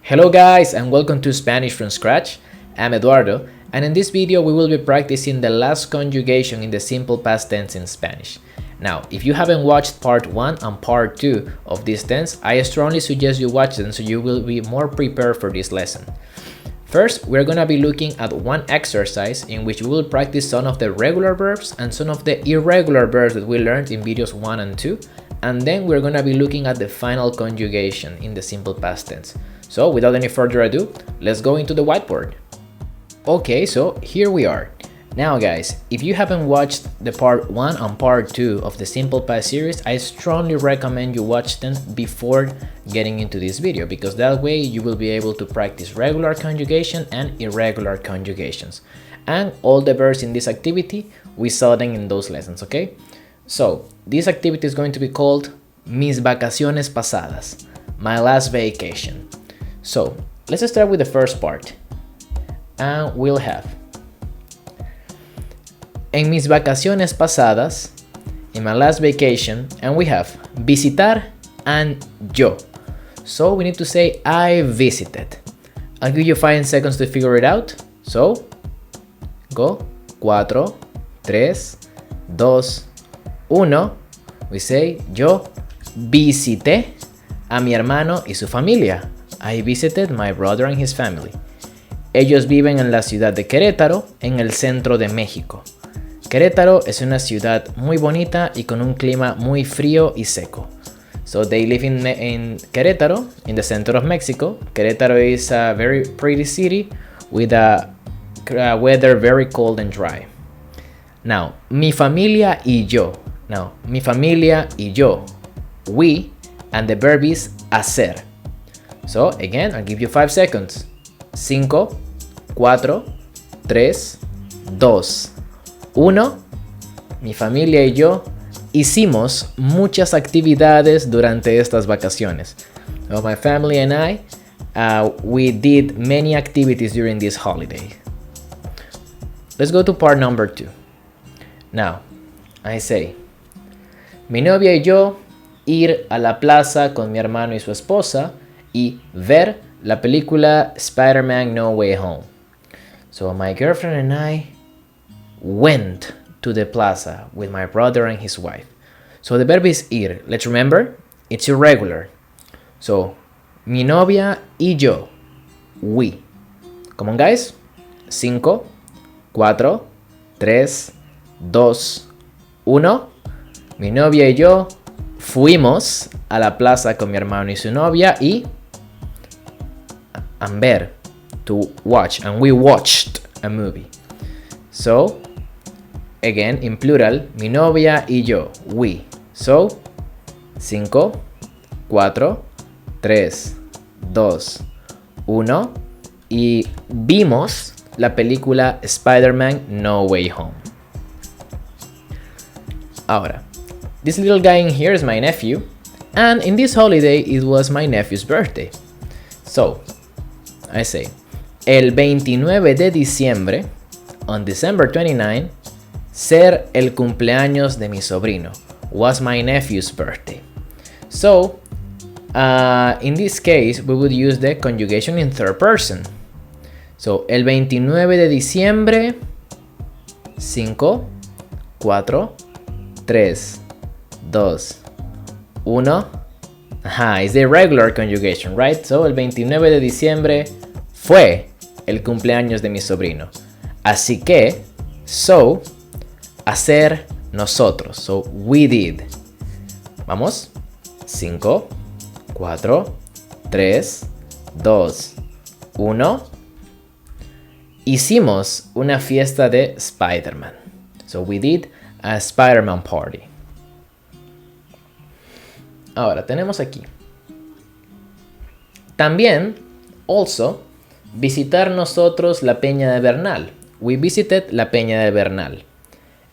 Hello guys and welcome to Spanish from Scratch. I'm Eduardo and in this video we will be practicing the last conjugation in the simple past tense in Spanish. Now, if you haven't watched part 1 and part 2 of this tense, I strongly suggest you watch them so you will be more prepared for this lesson. First, we're gonna be looking at one exercise in which we will practice some of the regular verbs and some of the irregular verbs that we learned in videos 1 and 2. And then we're gonna be looking at the final conjugation in the simple past tense. So without any further ado, let's go into the whiteboard. Okay, so here we are. Now guys, if you haven't watched the part 1 and part 2 of the simple past series, I strongly recommend you watch them before getting into this video, because that way you will be able to practice regular conjugation and irregular conjugations. And all the verbs in this activity, we saw them in those lessons, okay? So this activity is going to be called Mis vacaciones pasadas, my last vacation. So let's start with the first part. And we'll have en mis vacaciones pasadas, in my last vacation, and we have visitar and yo. So we need to say I visited. I'll give you 5 seconds to figure it out. So go 4, 3, 2, 1. We say yo visité a mi hermano y su familia. I visited my brother and his family. Ellos viven en la ciudad de Querétaro, en el centro de México. Querétaro es una ciudad muy bonita y con un clima muy frío y seco. So they live in Querétaro, in the center of Mexico. Querétaro is a very pretty city with a weather very cold and dry. Now, mi familia y yo. Now, mi familia y yo. We, and the verb is hacer. So again, I'll give you 5 seconds. 5, 4, 3, 2, 1. Mi familia y yo hicimos muchas actividades durante estas vacaciones. So my family and I, we did many activities during this holiday. Let's go to part number 2. Now, I say, mi novia y yo ir a la plaza con mi hermano y su esposa y ver la película Spider-Man No Way Home. So my girlfriend and I went to the plaza with my brother and his wife. So the verb is ir. Let's remember, it's irregular. So, mi novia y yo, we. Come on guys. 5, 4, 3, 2, 1. Mi novia y yo fuimos a la plaza con mi hermano y su novia y ver, to watch, and we watched a movie. So again, in plural, mi novia y yo, we. So 5, 4, 3, 2, 1 y vimos la película Spider-Man No Way Home. Ahora, this little guy in here is my nephew, and in this holiday it was my nephew's birthday. So I say, el 29 de diciembre, on December 29, ser el cumpleaños de mi sobrino, was my nephew's birthday. So, in this case, we would use the conjugation in third person. So, el 29 de diciembre, 5, 4, 3, 2, 1. Ajá, it's the regular conjugation, right? So, el 29 de diciembre fue el cumpleaños de mi sobrino. Así que, so, hacer nosotros. So, we did. Vamos. 5, 4, 3, 2, 1. Hicimos una fiesta de Spider-Man. So, we did a Spider-Man party. Ahora, tenemos aquí. También, also, visitar nosotros la Peña de Bernal. We visited la Peña de Bernal.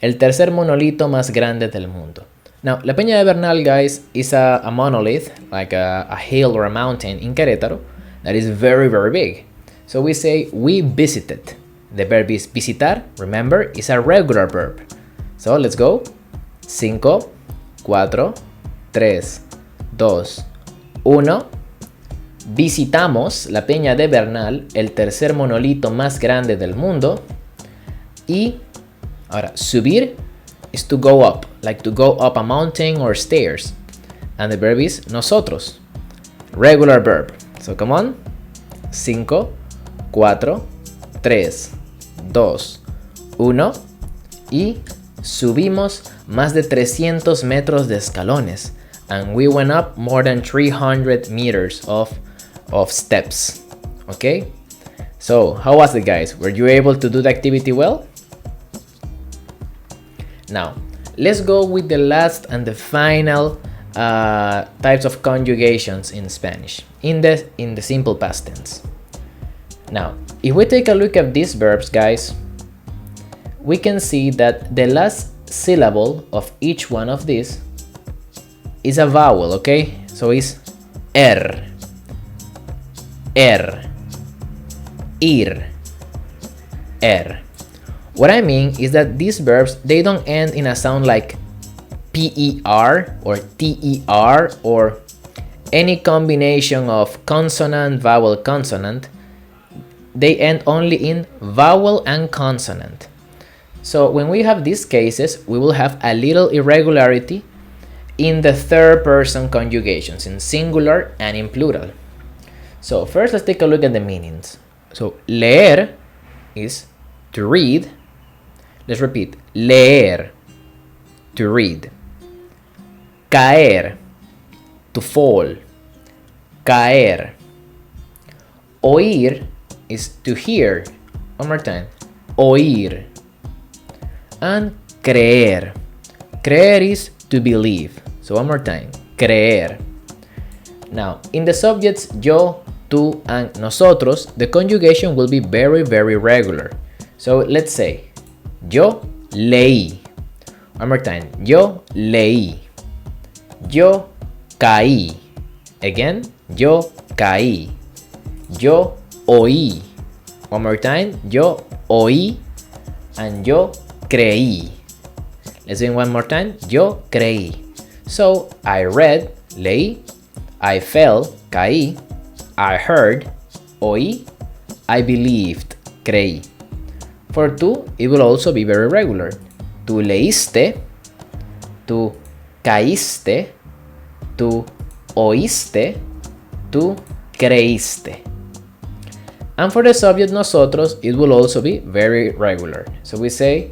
El tercer monolito más grande del mundo. Now, la Peña de Bernal, guys, is a monolith, like a hill or a mountain in Querétaro, that is very, very big. So we say, we visited. The verb is visitar, remember, is a regular verb. So let's go. 5, 4, 3, 2, 1. Visitamos la Peña de Bernal, el tercer monolito más grande del mundo. Y ahora, subir is to go up, like to go up a mountain or stairs. And the verb is nosotros. Regular verb. So come on. 5, 4, 3, 2, 1. Y subimos más de 300 metros de escalones. And we went up more than 300 meters of steps. Okay? So, how was it, guys? Were you able to do the activity well? Now, let's go with the last and the final types of conjugations in Spanish in the simple past tense. Now, if we take a look at these verbs, guys, we can see that the last syllable of each one of these is a vowel, okay? So it's ir, ir. What I mean is that these verbs, they don't end in a sound like per or ter or any combination of consonant, vowel, consonant. They end only in vowel and consonant. So when we have these cases, we will have a little irregularity in the third person conjugations, in singular and in plural. So first, let's take a look at the meanings. So leer is to read. Let's repeat. Leer, to read. Caer, to fall. Caer. Oír is to hear. One more time. Oír. And creer. Creer is to believe. So one more time. Creer. Now, in the subjects yo, tú, and nosotros, the conjugation will be very, very regular. So let's say, yo leí. One more time. Yo leí. Yo caí. Again. Yo caí. Yo oí. One more time. Yo oí. And yo creí. Let's do it one more time. Yo creí. So I read, leí. I fell, caí. I heard, oí. I believed, creí. For tú, it will also be very regular. Tú leíste. Tú caíste. Tú oíste. Tú creíste. And for the subject nosotros, it will also be very regular. So we say,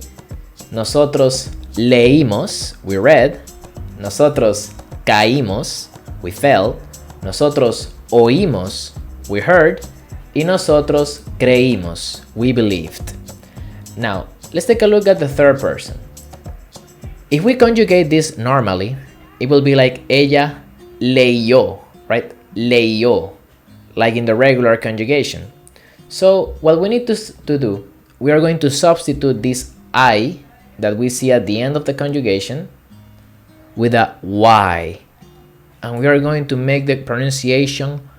nosotros leímos, we read. Nosotros caímos, we fell. Nosotros oímos, we heard. Y nosotros creímos, we believed. Now, let's take a look at the third person. If we conjugate this normally, it will be like ella leyó, right? Leyó, like in the regular conjugation. So what we need to do, we are going to substitute this I that we see at the end of the conjugation with a Y. And we are going to make the pronunciation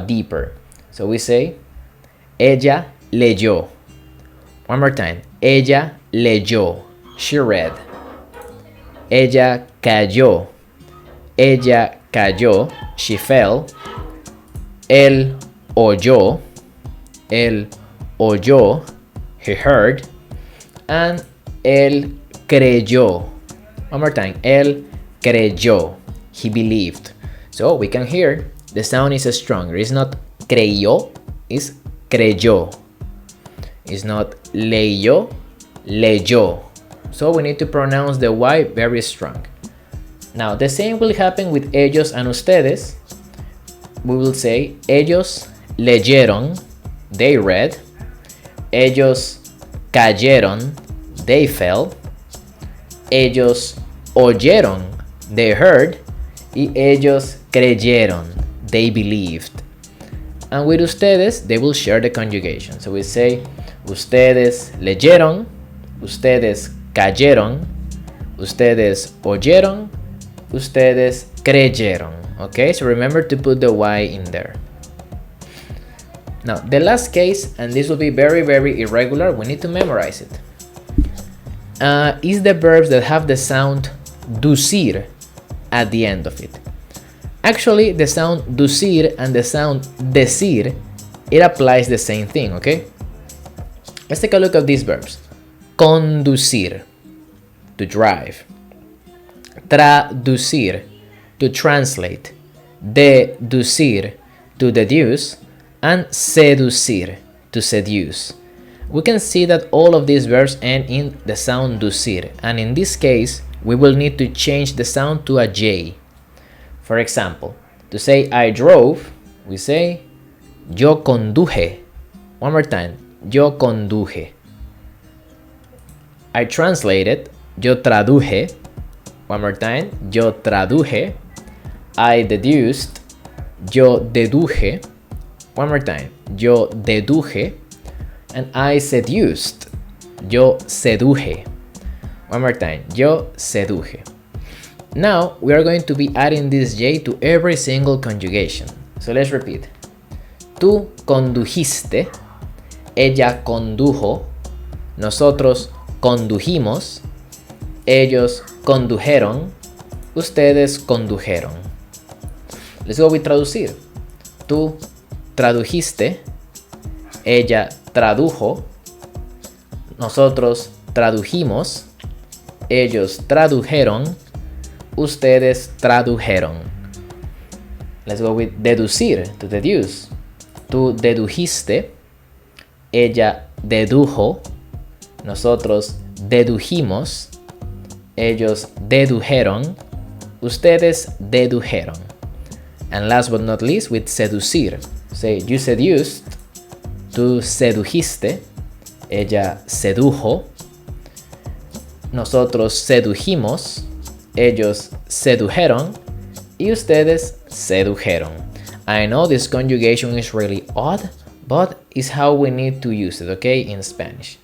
deeper. So we say, ella leyó. One more time. Ella leyó. She read. Ella cayó. Ella cayó. She fell. Él oyó. Él oyó. He heard. And él creyó. One more time. Él creyó. He believed. So we can hear the sound is stronger. It's not creyó, it's creyó. It's not leyó, leyó. So we need to pronounce the Y very strong. Now the same will happen with ellos and ustedes. We will say ellos leyeron, they read. Ellos cayeron, they fell. Ellos oyeron, they heard. Y ellos creyeron, they believed. And with ustedes, they will share the conjugation. So we say, ustedes leyeron, ustedes cayeron, ustedes oyeron, ustedes creyeron. Okay, so remember to put the Y in there. Now, the last case, and this will be very, very irregular, we need to memorize it, is the verbs that have the sound ducir at the end of it. Actually, the sound ducir and the sound decir, it applies the same thing, okay? Let's take a look at these verbs. Conducir, to drive. Traducir, to translate. Deducir, to deduce. And seducir, to seduce. We can see that all of these verbs end in the sound ducir, and in this case, we will need to change the sound to a J. For example, to say I drove, we say yo conduje. One more time, yo conduje. I translated, yo traduje. One more time, yo traduje. I deduced, yo deduje. One more time, yo deduje. And I seduced, yo seduje. One more time, yo seduje. Now we are going to be adding this J to every single conjugation. So let's repeat. Tú condujiste, ella condujo, nosotros condujimos, ellos condujeron, ustedes condujeron. Let's go with traducir. Tú tradujiste, ella tradujo, nosotros tradujimos, ellos tradujeron, ustedes tradujeron. Let's go with deducir, to deduce. Tú dedujiste, ella dedujo, nosotros dedujimos, ellos dedujeron, ustedes dedujeron. And last but not least, with seducir. Say, you seduced, tú sedujiste, ella sedujo, nosotros sedujimos, ellos sedujeron, y ustedes sedujeron. I know this conjugation is really odd, but it's how we need to use it, okay, in Spanish.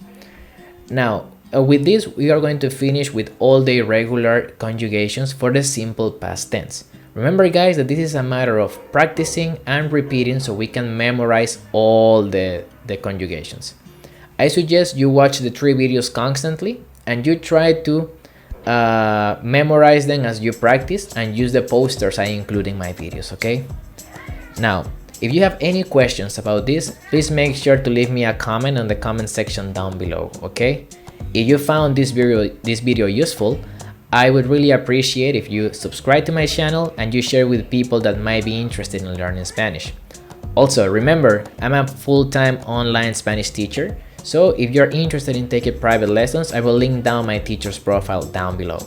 Now, with this, we are going to finish with all the irregular conjugations for the simple past tense. Remember, guys, that this is a matter of practicing and repeating so we can memorize all the conjugations. I suggest you watch the 3 videos constantly and you try to memorize them as you practice and use the posters I include in my videos, okay? Now, if you have any questions about this, please make sure to leave me a comment on the comment section down below, okay? If you found this video useful, I would really appreciate if you subscribe to my channel and you share with people that might be interested in learning Spanish. Also, remember, I'm a full-time online Spanish teacher, so if you're interested in taking private lessons, I will link down my teacher's profile down below.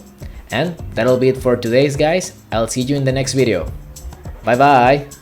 And that'll be it for today's, guys. I'll see you in the next video. Bye bye!